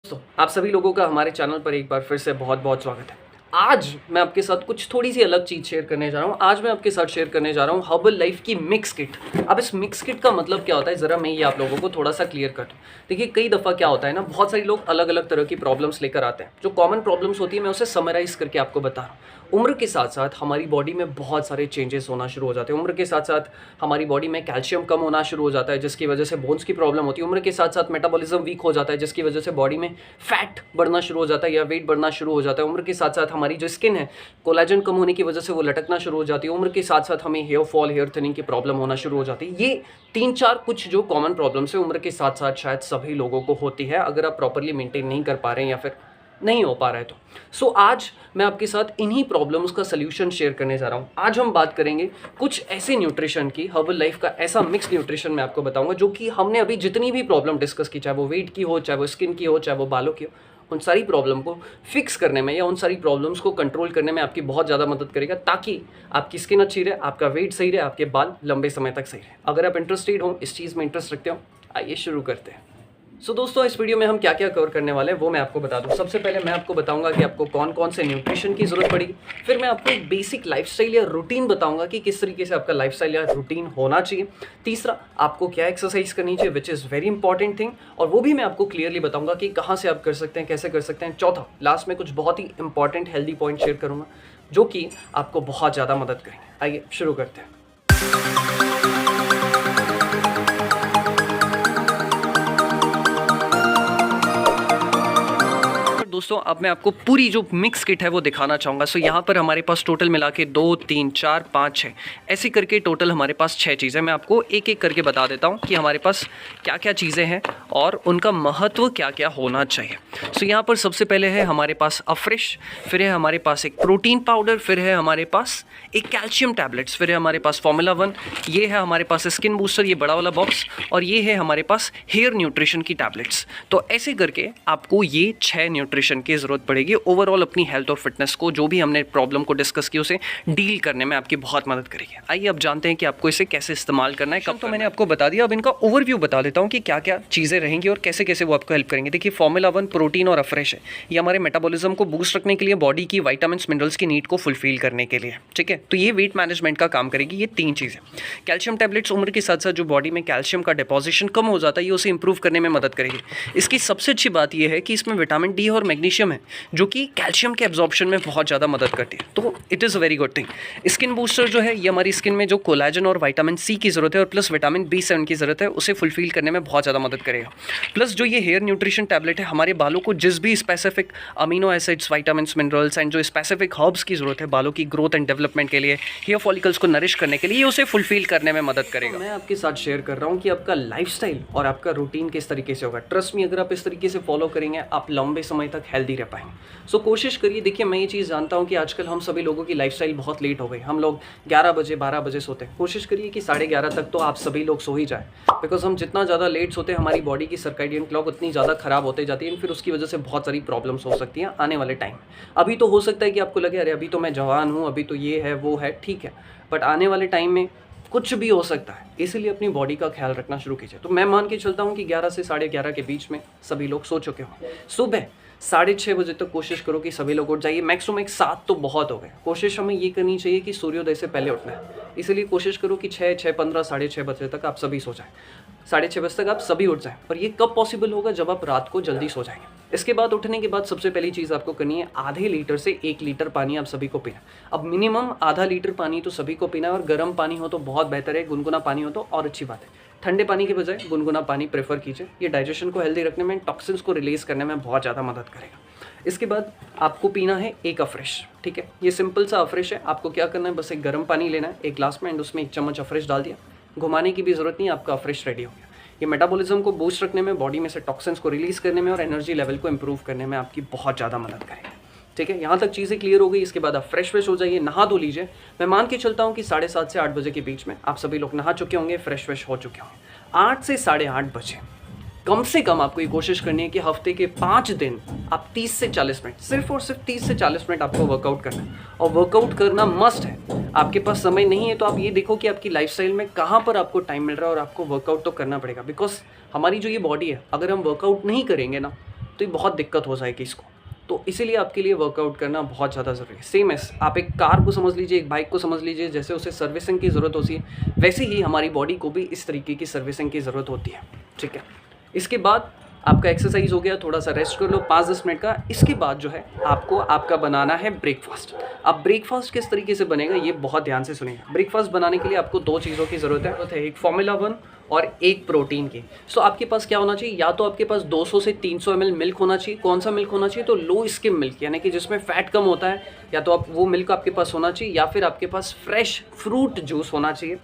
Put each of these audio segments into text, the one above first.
दोस्तों आप सभी लोगों का हमारे चैनल पर एक बार फिर से बहुत बहुत स्वागत है। आज मैं आपके साथ कुछ थोड़ी सी अलग चीज़ शेयर करने जा रहा हूँ। आज मैं आपके साथ शेयर करने जा रहा हूँ हर्बल लाइफ की मिक्स किट। अब इस मिक्स किट का मतलब क्या होता है, ज़रा मैं ये आप लोगों को थोड़ा सा क्लियर कर दूँ। देखिए कई दफ़ा क्या होता है ना, बहुत सारे लोग अलग अलग तरह की प्रॉब्लम्स लेकर आते हैं। जो कॉमन प्रॉब्लम्स होती है मैं उसे समराइज़ करके आपको बता रहा हूँ। उम्र के साथ साथ हमारी बॉडी में बहुत सारे चेंजेस होना शुरू हो जाते हैं। उम्र के साथ साथ हमारी बॉडी में कैल्शियम कम होना शुरू हो जाता है, जिसकी वजह से बोन्स की प्रॉब्लम होती है। उम्र के साथ साथ मेटाबॉलिज्म वीक हो जाता है, जिसकी वजह से बॉडी में फैट बढ़ना शुरू हो जाता है या वेट बढ़ना शुरू हो जाता है। उम्र के साथ साथ हमारी जो स्किन है, कोलेजन कम होने की वजह से वो लटकना शुरू हो जाती है। उम्र के साथ साथ हमें हेयर फॉल, हेयर थिनिंग की प्रॉब्लम होना शुरू हो जाती है। ये 3-4 कुछ जो कॉमन प्रॉब्लम्स है उम्र के साथ साथ शायद सभी लोगों को होती है, अगर आप प्रॉपरली मेंटेन नहीं कर पा रहे हैं या फिर नहीं हो पा रहा है तो। आज मैं आपके साथ इन्हीं प्रॉब्लम्स का सल्यूशन शेयर करने जा रहा हूँ। आज हम बात करेंगे कुछ ऐसे न्यूट्रिशन की, हर्बल लाइफ का ऐसा मिक्स न्यूट्रिशन मैं आपको बताऊंगा जो कि हमने अभी जितनी भी प्रॉब्लम डिस्कस की, चाहे वो वेट की हो, चाहे वो स्किन की हो, चाहे वो बालों की हो, उन सारी प्रॉब्लम को फिक्स करने में या उन सारी प्रॉब्लम्स को कंट्रोल करने में आपकी बहुत ज़्यादा मदद करेगा, ताकि आपकी स्किन अच्छी रहे, आपका वेट सही रहे, आपके बाल लंबे समय तक सही रहे। अगर आप इंटरेस्टेड हो, इस चीज़ में इंटरेस्ट रखते हो, आइए शुरू करते हैं। दोस्तों इस वीडियो में हम क्या क्या कवर करने वाले हैं वो मैं आपको बता दूं। सबसे पहले मैं आपको बताऊंगा कि आपको कौन कौन से न्यूट्रिशन की ज़रूरत पड़ेगी। फिर मैं आपको एक बेसिक लाइफस्टाइल या रूटीन बताऊंगा कि किस तरीके से आपका लाइफस्टाइल या रूटीन होना चाहिए। तीसरा, आपको क्या एक्सरसाइज करनी चाहिए, which is very important thing, और वो भी मैं आपको क्लियरली बताऊंगा कि कहाँ से आप कर सकते हैं, कैसे कर सकते हैं। चौथा, लास्ट में कुछ बहुत ही इंपॉर्टेंट हेल्दी पॉइंट शेयर करूँगा जो कि आपको बहुत ज़्यादा मदद करेंगे। आइए शुरू करते हैं। दोस्तों अब मैं आपको पूरी जो मिक्स किट है वो दिखाना चाहूँगा। यहाँ पर हमारे पास टोटल मिला के 2, 3, 4, 5, 6 ऐसे करके टोटल हमारे पास 6 चीज़ें। मैं आपको एक एक करके बता देता हूँ कि हमारे पास क्या क्या चीज़ें हैं और उनका महत्व क्या क्या होना चाहिए। यहाँ पर सबसे पहले है हमारे पास अफ्रेश, फिर है हमारे पास एक प्रोटीन पाउडर, फिर है हमारे पास एक कैल्शियम टैबलेट्स, फिर है हमारे पास फॉर्मूला 1, ये है हमारे पास स्किन बूस्टर, ये बड़ा वाला बॉक्स, और ये है हमारे पास हेयर न्यूट्रिशन की टैबलेट्स। तो ऐसे करके आपको ये 6 न्यूट्रिशन की ज़रूरत पड़ेगी ओवरऑल अपनी हेल्थ और फिटनेस को, जो भी हमने प्रॉब्लम को डिस्कस की उसे डील करने में आपकी बहुत मदद करेगी। आइए अब जानते हैं कि आपको इसे कैसे इस्तेमाल करना है, कब। तो मैंने आपको बता दिया, अब इनका ओवरव्यू बता देता हूँ कि क्या क्या चीज़ें रहेंगी और कैसे कैसे वो आपको हेल्प करेंगे। देखिए फॉर्मूला 1 प्रोटीन और अफ्रेश है, ये हमारे मेटाबॉलिज्म को बूस्ट रखने के लिए, बॉडी की वाइटामिन मिनरल्स की नीड को फुलफिल करने के लिए, ठीक है। तो ये वेट मैनेजमेंट का काम करेगी। ये 3 चीज़ें। कैल्शियम टैबलेट्स उम्र के साथ साथ जो बॉडी में कैल्शियम का डिपोजिशन कम हो जाता है, ये उसे इंप्रूव करने में मदद करेगी। इसकी सबसे अच्छी बात यह है कि इसमें विटामिन डी और मैग्नीशियम है जो कि कैल्शियम के एब्जॉर्प्शन में बहुत ज़्यादा मदद करती है। तो it is a very good thing. Skin booster जो है, ये हमारी स्किन में जो कोलेजन और विटामिन सी की ज़रूरत है और प्लस विटामिन B7 की ज़रूरत है, उसे फुलफिल करने में बहुत ज़्यादा मदद करेगा। प्लस जो ये हेयर न्यूट्रिशन टैबलेट है, हमारे बालों को जिस भी specific amino acids, vitamin, minerals and जो स्पेसिफिक हर्ब्स की ज़रूरत है बालों की ग्रोथ एंड डेवलपमेंट के लिए, हेयर फॉलिकल्स को नरिश करने के लिए, उसे फुलफिल करने में मदद करेगा। मैं आपके साथ शेयर कर रहा हूँ कि आपका लाइफस्टाइल और आपका रूटीन किस तरीके से होगा। ट्रस्ट मी, अगर आप इस तरीके से फॉलो करेंगे आप लंबे समय तक हेल्दी रह पाएंगे। कोशिश करिए। देखिए मैं ये चीज़ जानता हूँ कि आजकल हम सभी लोगों की लाइफस्टाइल बहुत लेट हो गई। हम लोग 11 बजे 12 बजे सोते हैं। कोशिश करिए कि 11:30 तक तो आप सभी लोग सो ही जाए, बिकॉज हम जितना ज़्यादा लेट सोते हैं हमारी बॉडी की सर्कैडियन क्लॉक उतनी ज़्यादा खराब होते जाती है, फिर उसकी वजह से बहुत सारी प्रॉब्लम्स हो सकती हैं आने वाले टाइम। अभी तो हो सकता है कि आपको लगे अरे अभी तो मैं जवान हूँ, अभी तो ये है वो है, ठीक है, बट आने वाले टाइम में कुछ भी हो सकता है, इसीलिए अपनी बॉडी का ख्याल रखना शुरू कीजिए। तो मैं मान के चलता हूँ कि 11 से 11:30 के बीच में सभी लोग सो चुके हों। सुबह 6:30 बजे तक कोशिश करो कि सभी लोग उठ जाइए। मैक्सिमम 7 तो बहुत हो गए। कोशिश हमें ये करनी चाहिए कि सूर्योदय से पहले उठना है, इसीलिए कोशिश करो कि 6:15, 6:30 बजे तक आप सभी सो जाएं। 6:30 बजे तक आप सभी उठ जाएं। और ये कब पॉसिबल होगा? जब आप रात को जल्दी सो जाएंगे। इसके बाद उठने के बाद सबसे पहली चीज़ आपको करनी है, आधे लीटर से 1 लीटर पानी आप सभी को पीना। अब मिनिमम आधा लीटर पानी तो सभी को पीना है, और गर्म पानी हो तो बहुत बेहतर है, गुनगुना पानी हो तो और अच्छी बात है। ठंडे पानी के बजाय गुनगुना पानी प्रेफर कीजिए। ये डाइजेशन को हेल्दी रखने में, टॉक्सिन्स को रिलीज करने में बहुत ज़्यादा मदद करेगा। इसके बाद आपको पीना है एक अफ्रेश, ठीक है। ये सिंपल सा अफ्रेश है। आपको क्या करना है, बस एक गर्म पानी लेना है 1 ग्लास में, एंड उसमें 1 चम्मच अफ्रेश डाल दिया। घुमाने की भी ज़रूरत नहीं, आपका अफ्रेश रेडी हो गया। ये मेटाबॉलिज्म को बूस्ट रखने में, बॉडी में से टॉक्सिन्स को रिलीज़ करने में और एनर्जी लेवल को इंप्रूव करने में आपकी बहुत ज़्यादा मदद करेगा, ठीक है। यहाँ तक चीज़ें क्लियर हो गई। इसके बाद आप फ्रेश हो जाइए, नहा धो लीजिए। मैं मान के चलता हूँ कि 7:30 से 8 बजे के बीच में आप सभी लोग नहा चुके होंगे, फ्रेश हो चुके होंगे। 8 से 8:30 बजे कम से कम आपको ये कोशिश करनी है कि हफ्ते के 5 दिन आप 30 से 40 मिनट, सिर्फ और सिर्फ 30 से 40 मिनट आपको वर्कआउट करना है। और वर्कआउट करना मस्ट है। आपके पास समय नहीं है तो आप ये देखो कि आपकी लाइफस्टाइल में कहाँ पर आपको टाइम मिल रहा है, और आपको वर्कआउट तो करना पड़ेगा। बिकॉज हमारी जो ये बॉडी है, अगर हम वर्कआउट नहीं करेंगे ना तो ये बहुत दिक्कत हो जाएगी इसको। तो इसीलिए आपके लिए वर्कआउट करना बहुत ज़्यादा ज़रूरी है। सेम एस आप एक कार को समझ लीजिए, एक बाइक को समझ लीजिए, जैसे उसे सर्विसिंग की ज़रूरत होती है, वैसे ही हमारी बॉडी को भी इस तरीके की सर्विसिंग की ज़रूरत होती है। ठीक है, इसके बाद आपका एक्सरसाइज हो गया, थोड़ा सा रेस्ट कर लो 5-10 मिनट का। इसके बाद जो है आपको आपका बनाना है ब्रेकफास्ट। अब ब्रेकफास्ट किस तरीके से बनेगा ये बहुत ध्यान से सुनिएगा। ब्रेकफास्ट बनाने के लिए आपको 2 चीज़ों की ज़रूरत है, एक फॉर्मूला 1 और एक प्रोटीन की। सो आपके पास क्या होना चाहिए, या तो आपके पास 200 से 300 ml मिल्क होना चाहिए। कौन सा मिल्क होना चाहिए, तो लो स्किम मिल्क, यानी कि जिसमें फैट कम होता है, या तो आप वो मिल्क आपके पास होना चाहिए, या फिर आपके पास फ्रेश फ्रूट जूस होना चाहिए।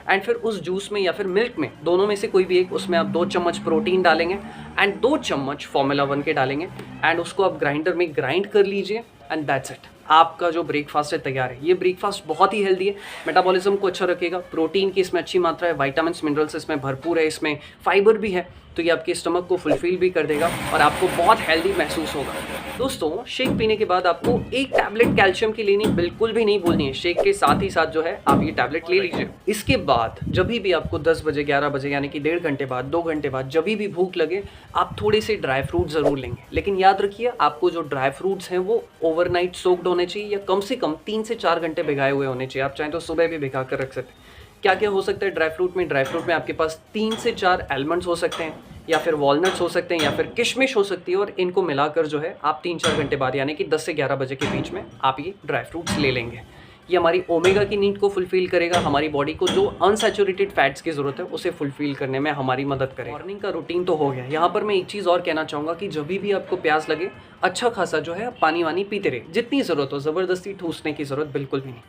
एंड फिर उस जूस में या फिर मिल्क में, दोनों में से कोई भी एक, उसमें आप 2 चम्मच प्रोटीन डालेंगे एंड 2 चम्मच फॉर्मूला 1 के डालेंगे एंड उसको आप ग्राइंडर में ग्राइंड कर लीजिए एंड दैट्स इट। आपका जो ब्रेकफास्ट है तैयार है। ये ब्रेकफास्ट बहुत ही हेल्दी है, मेटाबॉलिज्म को अच्छा रखेगा, प्रोटीन की इसमें अच्छी मात्रा है, विटामिन्स मिनरल्स इसमें भरपूर है, इसमें फाइबर भी है, तो ये आपके स्टमक को फुलफिल भी कर देगा और आपको बहुत हेल्दी महसूस होगा। दोस्तों शेक पीने के बाद आपको एक टैबलेट कैल्शियम की लेनी बिल्कुल भी नहीं भूलनी है। शेक के साथ ही साथ जो है आप ये टैबलेट ले लीजिए। इसके बाद जब भी आपको 10 बजे 11 बजे यानी कि 1.5 घंटे बाद 2 घंटे बाद जब भी भूख लगे, आप थोड़े से ड्राई फ्रूट ज़रूर लेंगे। लेकिन याद रखिए आपको जो ड्राई फ्रूट्स हैं वो ओवरनाइट सोक्ड होने चाहिए, या कम से कम 3 से 4 घंटे भिगाए हुए होने चाहिए। आप चाहें तो सुबह भी भिगा कर रख सकते हैं। क्या क्या हो सकता है ड्राई फ्रूट में, ड्राई फ्रूट में आपके पास 3 से 4 आलमंड्स हो सकते हैं, या फिर वॉलनट्स हो सकते हैं, या फिर किशमिश हो सकती है, और इनको मिलाकर जो है आप 3-4 घंटे बाद यानी कि 10 से 11 बजे के बीच में आप ये ड्राई फ्रूट्स ले लेंगे। ये हमारी ओमेगा की नीड को फुलफिल करेगा, हमारी बॉडी को जो अनसैचुरेटेड फैट्स की ज़रूरत है उसे फुलफिल करने में हमारी मदद करेगा। मॉर्निंग का रूटीन तो हो गया। यहाँ पर मैं एक चीज़ और कहना चाहूँगा कि जब भी आपको प्यास लगे, अच्छा खासा जो है पानी वानी पीते रहे, जितनी ज़रूरत हो, ज़बरदस्ती ठूसने की ज़रूरत बिल्कुल भी नहीं।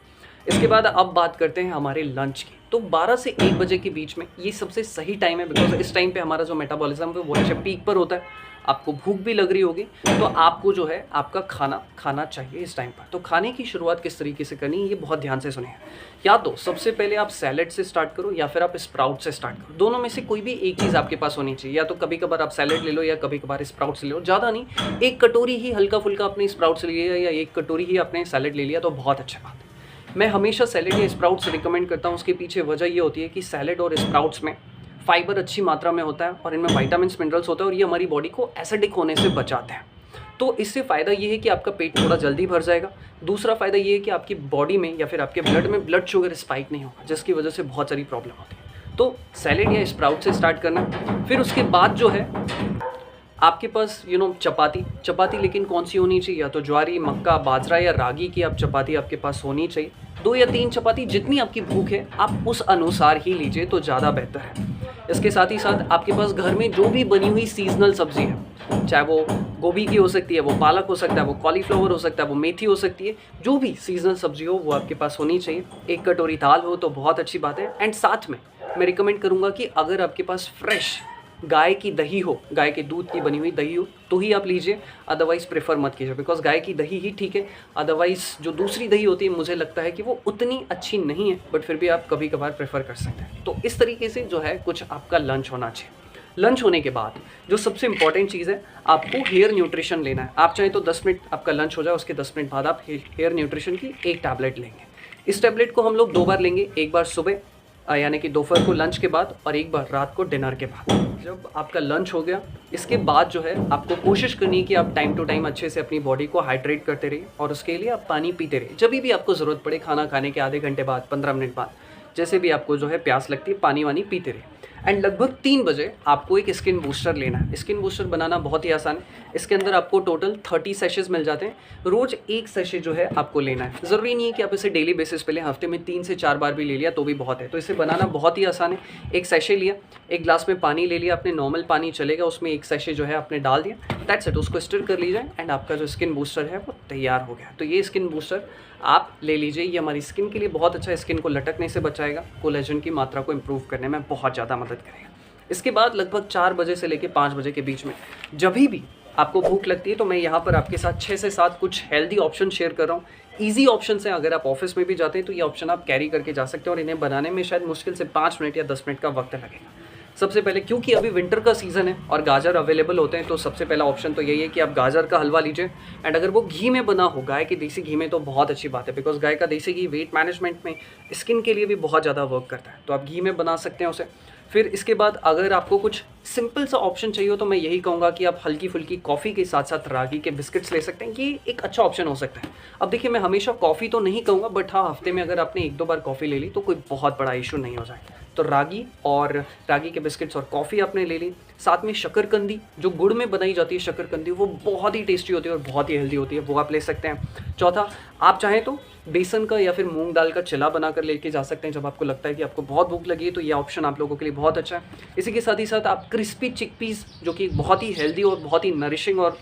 इसके बाद अब बात करते हैं हमारे लंच की। तो 12 से 1 बजे के बीच में ये सबसे सही टाइम है, बिकॉज इस टाइम पे हमारा जो मेटाबॉलिज्म है वो अच्छे पीक पर होता है। आपको भूख भी लग रही होगी, तो आपको जो है आपका खाना खाना चाहिए इस टाइम पर। तो खाने की शुरुआत किस तरीके से करनी है ये बहुत ध्यान से सुनिए। या तो सबसे पहले आप सैलेड से स्टार्ट करो, या फिर आप स्प्राउट से स्टार्ट करो। दोनों में से कोई भी एक चीज़ आपके पास होनी चाहिए। या तो कभी कभार आप सैलेड ले लो, या कभी कभार स्प्राउट्स ले लो, ज़्यादा नहीं। एक कटोरी ही हल्का फुल्का आपने स्प्राउट्स ले लिया, या एक कटोरी ही आपने सैलेड ले लिया, तो बहुत अच्छा बात है। मैं हमेशा सैलेड या स्प्राउट्स रिकमेंड करता हूँ। उसके पीछे वजह ये होती है कि सैलेड और स्प्राउट्स में फाइबर अच्छी मात्रा में होता है, और इनमें विटामिन्स मिनरल्स होता है, और ये हमारी बॉडी को एसिडिक होने से बचाते हैं। तो इससे फ़ायदा ये है कि आपका पेट थोड़ा जल्दी भर जाएगा। दूसरा फ़ायदा ये है कि आपकी बॉडी में या फिर आपके ब्लड में ब्लड शुगर स्पाइक नहीं होगा, जिसकी वजह से बहुत सारी प्रॉब्लम होती है। तो सैलेड या स्प्राउट से स्टार्ट करना। फिर उसके बाद जो है आपके पास चपाती, लेकिन कौन सी होनी चाहिए, या तो ज्वारी, मक्का, बाजरा या रागी की आप चपाती आपके पास होनी चाहिए। 2 या 3 चपाती, जितनी आपकी भूख है आप उस अनुसार ही लीजिए तो ज़्यादा बेहतर है। इसके साथ ही साथ आपके पास घर में जो भी बनी हुई सीजनल सब्जी है, चाहे वो गोभी की हो सकती है, वो पालक हो सकता है, वो कॉलीफ्लावर हो सकता है, वो मेथी हो सकती है, जो भी सीजनल सब्जी हो वो आपके पास होनी चाहिए। 1 कटोरी दाल हो तो बहुत अच्छी बात है। एंड साथ में मैं रिकमेंड करूँगा कि अगर आपके पास फ्रेश गाय की दही हो, गाय के दूध की बनी हुई दही हो, तो ही आप लीजिए, अदरवाइज़ प्रेफर मत कीजिए, बिकॉज गाय की दही ही ठीक है। अदरवाइज़ जो दूसरी दही होती है मुझे लगता है कि वो उतनी अच्छी नहीं है, बट फिर भी आप कभी कभार प्रेफर कर सकते हैं। तो इस तरीके से जो है कुछ आपका लंच होना चाहिए। लंच होने के बाद जो सबसे इंपॉर्टेंट चीज़ है, आपको हेयर न्यूट्रिशन लेना है। आप चाहें तो 10 मिनट आपका लंच हो जाए, उसके 10 मिनट बाद आप हेयर न्यूट्रिशन की एक टैबलेट लेंगे। इस टैबलेट को हम लोग 2 बार लेंगे, एक बार सुबह यानी कि दोपहर को लंच के बाद, और एक बार रात को डिनर के बाद। जब आपका लंच हो गया, इसके बाद जो है आपको कोशिश करनी है कि आप टाइम टू टाइम अच्छे से अपनी बॉडी को हाइड्रेट करते रहिए, और उसके लिए आप पानी पीते रहिए। जब भी आपको ज़रूरत पड़े, खाना खाने के आधे घंटे बाद, 15 मिनट बाद, जैसे भी आपको जो है प्यास लगती है, पानी वानी पीते रहिए। एंड लगभग 3 बजे आपको एक स्किन बूस्टर लेना है। स्किन बूस्टर बनाना बहुत ही आसान है। इसके अंदर आपको टोटल 30 सैशेज मिल जाते हैं। रोज़ 1 सैशे जो है आपको लेना है। ज़रूरी नहीं है कि आप इसे डेली बेसिस पे लें, हफ्ते में 3 से 4 बार भी ले लिया तो भी बहुत है। तो इसे बनाना बहुत ही आसान है। 1 सैशे लिया, 1 ग्लास में पानी ले लिया आपने, नॉर्मल पानी चलेगा, उसमें 1 सैशे जो है आपने डाल दिया, दैट्स इट। उसको स्टिर कर लीजिए एंड आपका जो स्किन बूस्टर है वो तैयार हो गया। तो ये स्किन बूस्टर आप ले लीजिए, ये हमारी स्किन के लिए बहुत अच्छा है। स्किन को लटकने से बचाएगा, कोलेजन की मात्रा को इम्प्रूव करने में बहुत ज़्यादा मदद करेगा। इसके बाद लगभग 4 बजे से लेकर 5 बजे के बीच में जब भी आपको भूख लगती है, तो मैं यहाँ पर आपके साथ 6 से 7 कुछ हेल्दी ऑप्शन शेयर कर रहा हूँ। ईजी ऑप्शन हैं, अगर आप ऑफिस में भी जाते हैं तो ये ऑप्शन आप कैरी करके जा सकते हैं, और इन्हें बनाने में शायद मुश्किल से 5 मिनट या 10 मिनट का वक्त लगेगा। सबसे पहले, क्योंकि अभी विंटर का सीज़न है और गाजर अवेलेबल होते हैं, तो सबसे पहला ऑप्शन तो यही है कि आप गाजर का हलवा लीजिए। एंड अगर वो घी में बना हो, गाय के देसी घी में, तो बहुत अच्छी बात है, बिकॉज गाय का देसी घी वेट मैनेजमेंट में, स्किन के लिए भी बहुत ज़्यादा वर्क करता है, तो आप घी में बना सकते हैं उसे। फिर इसके बाद अगर आपको कुछ सिंपल सा ऑप्शन चाहिए हो तो मैं यही कहूँगा कि आप हल्की फुल्की कॉफ़ी के साथ साथ रागी के बिस्किट्स ले सकते हैं, ये एक अच्छा ऑप्शन हो सकता है। अब देखिए, मैं हमेशा कॉफ़ी तो नहीं कहूँगा, बट हाँ, हफ्ते में अगर आपने 1-2 बार कॉफ़ी ले ली तो कोई बहुत बड़ा इशू नहीं हो जाए। तो रागी के बिस्किट्स और कॉफ़ी आपने ले ली, साथ में शकरकंदी, जो गुड़ में बनाई जाती है शकरकंदी, वो बहुत ही टेस्टी होती है और बहुत ही हेल्दी होती है, वो आप ले सकते हैं। चौथा, आप चाहें तो बेसन का या फिर मूंग दाल का चिला बनाकर लेके जा सकते हैं। जब आपको लगता है कि आपको बहुत भूख लगी है तो ये ऑप्शन आप लोगों के लिए बहुत अच्छा है। इसी के साथ ही साथ आप क्रिस्पी चिकपीस, जो कि बहुत ही हेल्दी और बहुत ही नरिशिंग और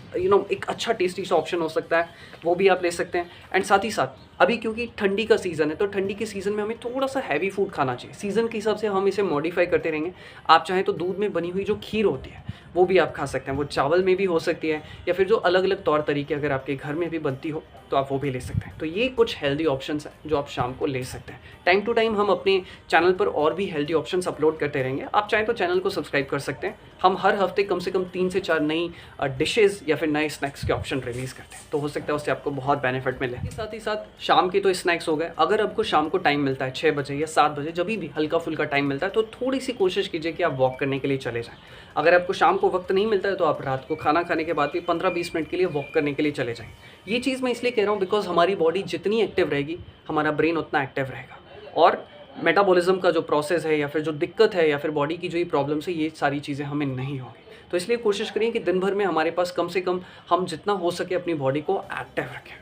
एक अच्छा टेस्टी सा ऑप्शन हो सकता है, वो भी आप ले सकते हैं। एंड साथ ही साथ अभी क्योंकि ठंडी का सीज़न है, तो ठंडी के सीज़न में हमें थोड़ा सा हैवी फूड खाना चाहिए। सीज़न के हिसाब से हम इसे मॉडिफाई करते रहेंगे। आप चाहें तो दूध में बनी हुई जो खीर होती है वो भी आप खा सकते हैं, वो चावल में भी हो सकती है, या फिर जो अलग अलग तौर तरीके अगर आपके घर में भी बनती हो तो आप वो भी ले सकते हैं। तो ये कुछ हेल्दी ऑप्शंस हैं जो आप शाम को ले सकते हैं। टाइम टू टाइम हम अपने चैनल पर और भी हेल्दी ऑप्शंस अपलोड करते रहेंगे। आप चाहें तो चैनल को सब्सक्राइब कर सकते हैं। हम हर हफ्ते कम से कम 3 से 4 नई डिशेज़ या फिर नए स्नैक्स के ऑप्शन रिलीज़ करते हैं, तो हो सकता है उससे आपको बहुत बेनिफिट मिले। साथ ही साथ शाम के तो स्नैक्स हो गए। अगर आपको शाम को टाइम मिलता है 6 बजे या 7 बजे, जब भी हल्का फुल्का टाइम मिलता है, तो थोड़ी सी कोशिश कीजिए कि आप वॉक करने के लिए चले जाएँ। अगर आपको शाम को वक्त नहीं मिलता है तो आप रात को खाना खाने के बाद भी 15-20 मिनट के लिए वॉक करने के लिए चले जाएँ। ये चीज़ मैं इसलिए कह रहा हूँ बिकॉज हमारी बॉडी जितनी एक्टिव रहेगी, हमारा ब्रेन उतना एक्टिव रहेगा, और मेटाबॉलिज्म का जो प्रोसेस है या फिर जो दिक्कत है या फिर बॉडी की जो ये प्रॉब्लम्स है, ये सारी चीज़ें हमें नहीं होगी। तो इसलिए कोशिश करिए कि दिन भर में हमारे पास कम से कम हम जितना हो सके अपनी बॉडी को एक्टिव रखें।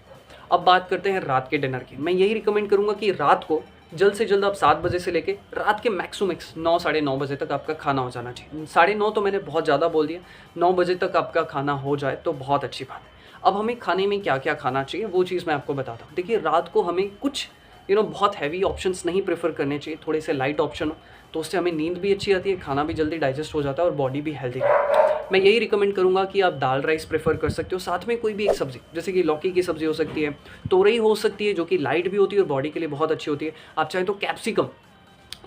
अब बात करते हैं रात के डिनर की। मैं यही रिकमेंड करूँगा कि रात को जल्द से जल्द आप 7 बजे से लेके रात के मैक्स टू मैक्स 9 साढ़े 9 बजे तक आपका खाना हो जाना चाहिए। 9:30 तो मैंने बहुत ज़्यादा बोल दिया, 9 बजे तक आपका खाना हो जाए तो बहुत अच्छी बात है। अब हमें खाने में क्या क्या खाना चाहिए वो चीज़ मैं आपको बताता हूँ। देखिए, रात को हमें कुछ बहुत हैवी ऑप्शंस नहीं प्रेफर करने चाहिए, थोड़े से लाइट ऑप्शन हो, तो उससे हमें नींद भी अच्छी आती है, खाना भी जल्दी डाइजेस्ट हो जाता है और बॉडी भी हेल्दी है। मैं यही रिकमेंड करूँगा कि आप दाल राइस प्रेफर कर सकते हो, साथ में कोई भी एक सब्ज़ी, जैसे कि लौकी की सब्ज़ी हो सकती है, तोरई हो सकती है जो कि लाइट भी होती है और बॉडी के लिए बहुत अच्छी होती है। आप चाहें तो कैप्सिकम,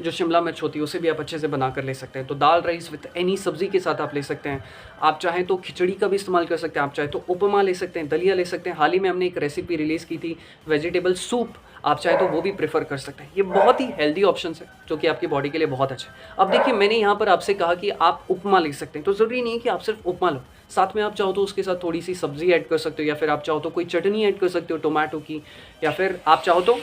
जो शिमला मिर्च होती है, उसे भी आप अच्छे से बना कर ले सकते हैं। तो दाल राइस विद एनी सब्ज़ी के साथ आप ले सकते हैं। आप चाहें तो खिचड़ी का भी इस्तेमाल कर सकते हैं, आप चाहें तो उपमा ले सकते हैं, दलिया ले सकते हैं। हाल ही में हमने एक रेसिपी रिलीज़ की थी वेजिटेबल सूप, आप चाहें तो वो भी प्रेफर कर सकते हैं। ये बहुत ही हेल्दी ऑप्शंस है जो कि आपकी बॉडी के लिए बहुत अच्छा है। अब देखिए, मैंने यहाँ पर आपसे कहा कि आप उपमा ले सकते हैं, तो ज़रूरी नहीं है कि आप सिर्फ उपमा लो, साथ में आप चाहो तो उसके साथ थोड़ी सी सब्ज़ी ऐड कर सकते हो, या फिर आप चाहो तो कोई चटनी ऐड कर सकते हो टोमेटो की, या फिर आप चाहो तो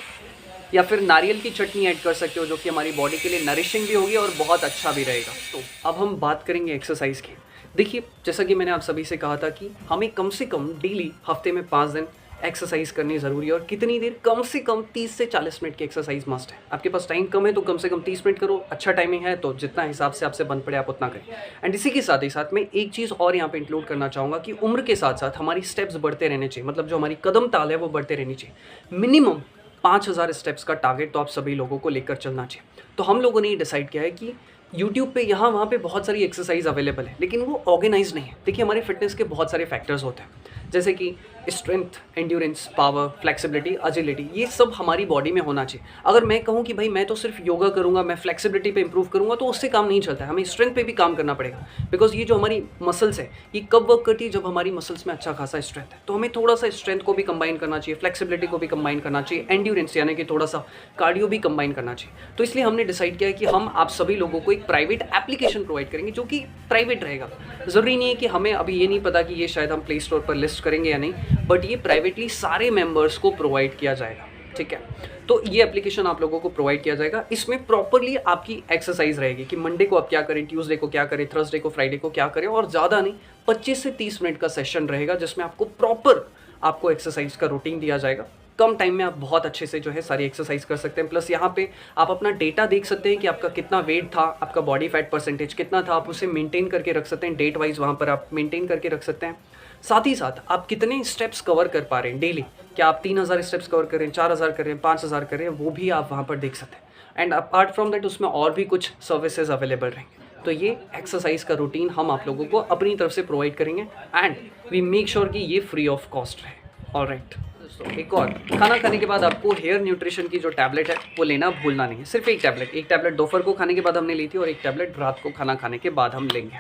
नारियल की चटनी ऐड कर सकते हो, जो कि हमारी बॉडी के लिए नरिशिंग भी होगी और बहुत अच्छा भी रहेगा। तो अब हम बात करेंगे एक्सरसाइज की। देखिए, जैसा कि मैंने आप सभी से कहा था कि हमें कम से कम डेली हफ्ते में 5 दिन एक्सरसाइज करनी ज़रूरी है। और कितनी देर? कम से कम 30 से 40 मिनट की एक्सरसाइज मस्ट है। आपके पास टाइम कम है तो कम से कम 30 मिनट करो, अच्छा टाइमिंग है तो जितना हिसाब से आपसे बन पड़े आप उतना करें। एंड इसी के साथ ही साथ मैं एक चीज़ और यहाँ पे इंक्लूड करना चाहूँगा कि उम्र के साथ साथ हमारी स्टेप्स बढ़ते रहने चाहिए, मतलब जो हमारी कदम ताल है वो बढ़ते रहनी चाहिए। मिनिमम 5000 स्टेप्स का टारगेट तो आप सभी लोगों को लेकर चलना चाहिए। तो हम लोगों ने ये डिसाइड किया है कि यूट्यूब पे यहाँ वहाँ पे बहुत सारी एक्सरसाइज अवेलेबल है, लेकिन वो ऑर्गेनाइज नहीं है। देखिए, हमारे फिटनेस के बहुत सारे फैक्टर्स होते हैं, जैसे कि strength, endurance, power, flexibility, agility, ये सब हमारी बॉडी में होना चाहिए। अगर मैं कहूँ कि भाई मैं तो सिर्फ योगा करूँगा, मैं फ्लेक्सिबिलिटी पे इंप्रूव करूँगा, तो उससे काम नहीं चलता है, हमें स्ट्रेंथ पे भी काम करना पड़ेगा। बिकॉज ये जो हमारी मसल्स है, ये कब वर्क करती है? जब हमारी मसल्स में अच्छा खासा स्ट्रेंथ है। तो हमें थोड़ा सा स्ट्रेंथ को भी कंबाइन करना चाहिए, फ्लेक्सिबिलिटी को भी कंबाइन करना चाहिए, एंड्योरेंस यानी कि थोड़ा सा कार्डियो भी कंबाइन करना चाहिए। तो इसलिए हमने डिसाइड किया है कि हम आप सभी लोगों को एक प्राइवेट एप्लीकेशन प्रोवाइड करेंगे जो कि प्राइवेट रहेगा। ज़रूरी नहीं है कि हमें अभी ये नहीं पता कि ये शायद हम प्ले स्टोर पर लिस्ट करेंगे या नहीं, बट ये प्राइवेटली सारे मेंबर्स को प्रोवाइड किया जाएगा, ठीक है। तो ये एप्लीकेशन आप लोगों को प्रोवाइड किया जाएगा। इसमें प्रॉपरली आपकी एक्सरसाइज रहेगी कि मंडे को आप क्या करें, ट्यूसडे को क्या करें, थर्सडे को, फ्राइडे को क्या करें, और ज़्यादा नहीं 25 से 30 मिनट का सेशन रहेगा जिसमें आपको एक्सरसाइज का रूटीन दिया जाएगा। कम टाइम में आप बहुत अच्छे से जो है सारी एक्सरसाइज कर सकते हैं। प्लस यहाँ पे आप अपना डेटा देख सकते हैं कि आपका कितना वेट था, आपका बॉडी फैट परसेंटेज कितना था, आप उसे मेंटेन करके रख सकते हैं। डेट वाइज वहाँ पर आप मेंटेन करके रख सकते हैं। साथ ही साथ आप कितने स्टेप्स कवर कर पा रहे हैं डेली, क्या आप 3000 स्टेप्स कवर कर रहे हैं, 4000 कर रहे हैं, 5000 कर रहे हैं, वो भी आप वहाँ पर देख सकते हैं। एंड अपार्ट फ्रॉम दैट उसमें और भी कुछ सर्विसेज अवेलेबल रहेंगे। तो ये एक्सरसाइज का रूटीन हम आप लोगों को अपनी तरफ से प्रोवाइड करेंगे एंड वी मेक श्योर कि ये फ्री ऑफ कॉस्ट रहे। ऑलराइट दोस्तों, एक और, खाना खाने के बाद आपको हेयर न्यूट्रिशन की जो टैबलेट है वो लेना भूलना नहीं है। सिर्फ एक टैबलेट दोपहर को खाने के बाद हमने ली थी और एक टैबलेट रात को खाना खाने के बाद हम लेंगे।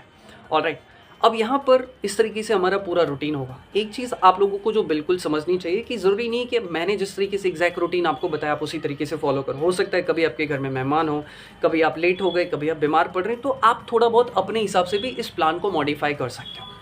ऑलराइट, अब यहाँ पर इस तरीके से हमारा पूरा रूटीन होगा। एक चीज़ आप लोगों को जो बिल्कुल समझनी चाहिए कि ज़रूरी नहीं है कि मैंने जिस तरीके से एग्जैक्ट रूटीन आपको बताया आप उसी तरीके से फॉलो करो। हो सकता है कभी आपके घर में मेहमान हो, कभी आप लेट हो गए, कभी आप बीमार पड़ रहे हैं, तो आप थोड़ा बहुत अपने हिसाब से भी इस प्लान को मॉडिफाई कर सकते हो।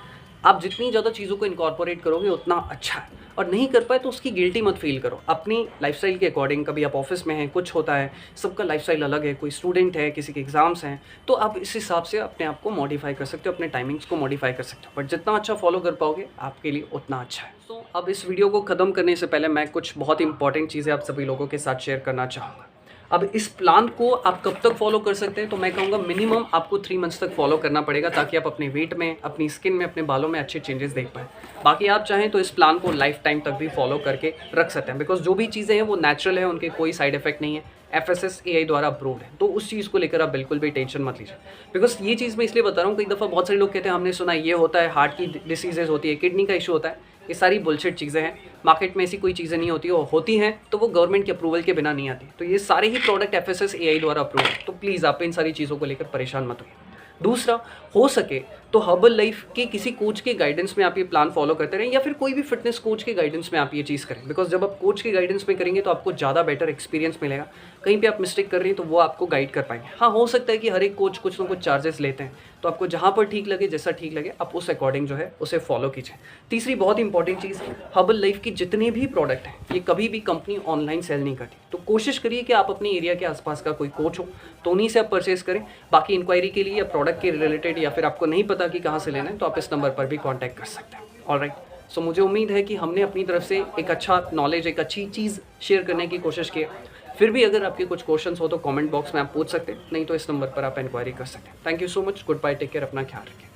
आप जितनी ज़्यादा चीज़ों को इनकॉर्पोरेट करोगे उतना अच्छा है, और नहीं कर पाए तो उसकी गिल्टी मत फील करो। अपनी लाइफस्टाइल के अकॉर्डिंग, कभी आप ऑफिस में हैं, कुछ होता है, सबका लाइफस्टाइल अलग है, कोई स्टूडेंट है, किसी के एग्जाम्स हैं, तो आप इस हिसाब से अपने आप को मॉडिफाई कर सकते हो, अपने टाइमिंग्स को मॉडिफाई कर सकते हो। बट जितना अच्छा फॉलो कर पाओगे आपके लिए उतना अच्छा है। तो अब इस वीडियो को ख़त्म करने से पहले मैं कुछ बहुत इंपॉर्टेंट चीज़ें आप सभी लोगों के साथ शेयर करना चाहूँगा। अब इस प्लान को आप कब तक फॉलो कर सकते हैं, तो मैं कहूँगा मिनिमम आपको 3 मंथ्स तक फॉलो करना पड़ेगा, ताकि आप अपने वेट में, अपनी स्किन में, अपने बालों में अच्छे चेंजेस देख पाएँ। बाकी आप चाहें तो इस प्लान को लाइफ टाइम तक भी फॉलो करके रख सकते हैं, बिकॉज जो भी चीज़ें हैं वो नेचुरल है, उनके कोई साइड इफेक्ट नहीं है, FSSAI द्वारा अप्रूव्ड है। तो उस चीज़ को लेकर आप बिल्कुल भी टेंशन मत लीजिए। बिकॉज ये चीज़ मैं इसलिए बता रहा हूँ, कई दफ़ा बहुत सारे लोग कहते हैं हमने सुना ये होता है, हार्ट की डिसीजेज होती है, किडनी का इशू होता है। ये सारी बुलशिट चीज़ें हैं। मार्केट में ऐसी कोई चीज़ें नहीं होती, और होती हैं तो वो गवर्नमेंट के अप्रूवल के बिना नहीं आती। तो ये सारे ही प्रोडक्ट FSSAI द्वारा अप्रूव है। तो प्लीज़ आप इन सारी चीज़ों को लेकर परेशान मत होइए। दूसरा, हो सके तो हर्बल लाइफ के किसी कोच के गाइडेंस में आप ये प्लान फॉलो करते रहें, या फिर कोई भी फिटनेस कोच के गाइडेंस में आप ये चीज़ करें। बिकॉज जब आप कोच के गाइडेंस में करेंगे तो आपको ज़्यादा बेटर एक्सपीरियंस मिलेगा। कहीं पे आप मिस्टेक कर रहे हैं तो वो आपको गाइड कर पाएंगे। हाँ, हो सकता है कि हर एक कोच कुछ ना कुछ चार्जेस लेते हैं, तो आपको जहाँ पर ठीक लगे, जैसा ठीक लगे, आप उस अकॉर्डिंग जो है उसे फॉलो कीजिए। तीसरी बहुत इंपॉर्टेंट चीज़, हर्बल लाइफ की जितने भी प्रोडक्ट हैं ये कभी भी कंपनी ऑनलाइन सेल नहीं करती। तो कोशिश करिए कि आप अपने एरिया के आसपास का कोई कोच हो तो उन्हीं से आप परचेज करें। बाकी इंक्वायरी के लिए या प्रोडक्ट के रिलेटेड, या फिर आपको नहीं पता कि कहाँ से लेना है, तो आप इस नंबर पर भी कांटेक्ट कर सकते हैं। ऑलराइट, सो मुझे उम्मीद है कि हमने अपनी तरफ से एक अच्छा नॉलेज, एक अच्छी चीज़ शेयर करने की कोशिश की है। फिर भी अगर आपके कुछ क्वेश्चंस हो तो कमेंट बॉक्स में आप पूछ सकते हैं, नहीं तो इस नंबर पर आप इंक्वायरी कर सकते हैं। Thank you so much, goodbye, take care, अपना ख्याल रखें।